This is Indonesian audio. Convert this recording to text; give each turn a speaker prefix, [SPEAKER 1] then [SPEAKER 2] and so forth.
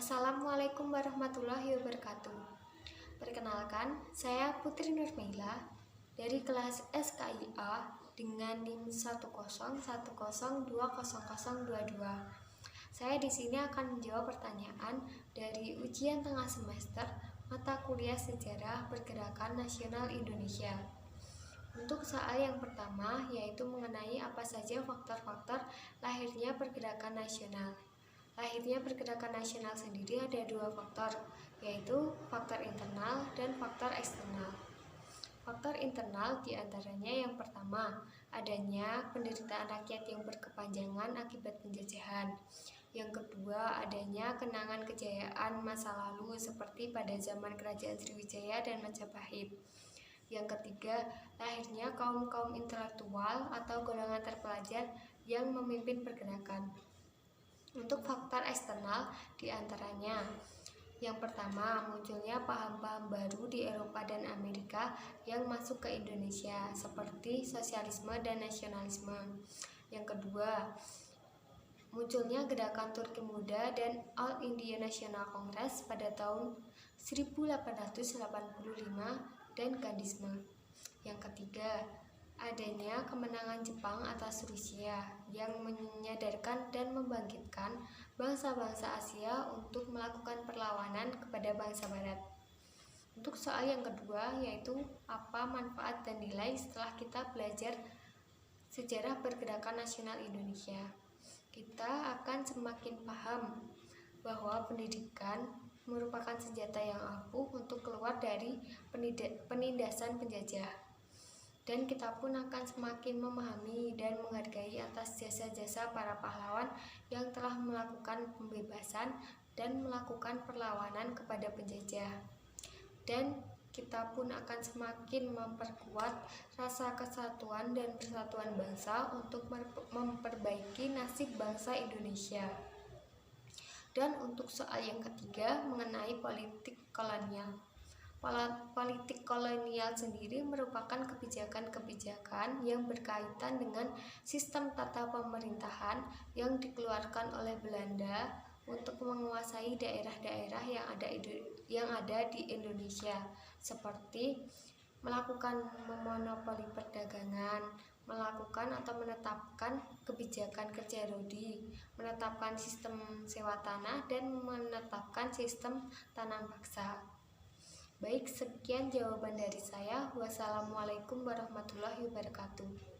[SPEAKER 1] Assalamualaikum warahmatullahi wabarakatuh. Perkenalkan, saya Putri Nurmaila dari kelas SKIA dengan NIM 101020022. Saya di sini akan menjawab pertanyaan dari ujian tengah semester mata kuliah Sejarah Pergerakan Nasional Indonesia. Untuk soal yang pertama yaitu mengenai apa saja faktor-faktor lahirnya pergerakan nasional. Lahirnya pergerakan nasional sendiri ada dua faktor, yaitu faktor internal dan faktor eksternal. Faktor internal diantaranya yang pertama, adanya penderitaan rakyat yang berkepanjangan akibat penjajahan. Yang kedua, adanya kenangan kejayaan masa lalu seperti pada zaman Kerajaan Sriwijaya dan Majapahit. Yang ketiga, lahirnya kaum-kaum intelektual atau golongan terpelajar yang memimpin pergerakan. Untuk faktor eksternal diantaranya yang pertama, munculnya paham-paham baru di Eropa dan Amerika yang masuk ke Indonesia seperti sosialisme dan nasionalisme. Yang kedua, munculnya gerakan Turki Muda dan All India National Congress pada tahun 1885 dan Gandhisme. Yang ketiga, adanya kemenangan Jepang atas Rusia yang menyadarkan dan membangkitkan bangsa-bangsa Asia untuk melakukan perlawanan kepada bangsa Barat. Untuk soal yang kedua yaitu apa manfaat dan nilai setelah kita belajar sejarah pergerakan nasional Indonesia. Kita akan semakin paham bahwa pendidikan merupakan senjata yang ampuh untuk keluar dari penindasan penjajah. Dan kita pun akan semakin memahami dan menghargai atas jasa-jasa para pahlawan yang telah melakukan pembebasan dan melakukan perlawanan kepada penjajah. Dan kita pun akan semakin memperkuat rasa kesatuan dan persatuan bangsa untuk memperbaiki nasib bangsa Indonesia. Dan untuk soal yang ketiga mengenai politik kolonial. Politik kolonial sendiri merupakan kebijakan-kebijakan yang berkaitan dengan sistem tata pemerintahan yang dikeluarkan oleh Belanda untuk menguasai daerah-daerah yang ada di Indonesia, seperti melakukan memonopoli perdagangan, melakukan atau menetapkan kebijakan kerja rodi, menetapkan sistem sewa tanah, dan menetapkan sistem tanam paksa. Baik, sekian jawaban dari saya. Wassalamualaikum warahmatullahi wabarakatuh.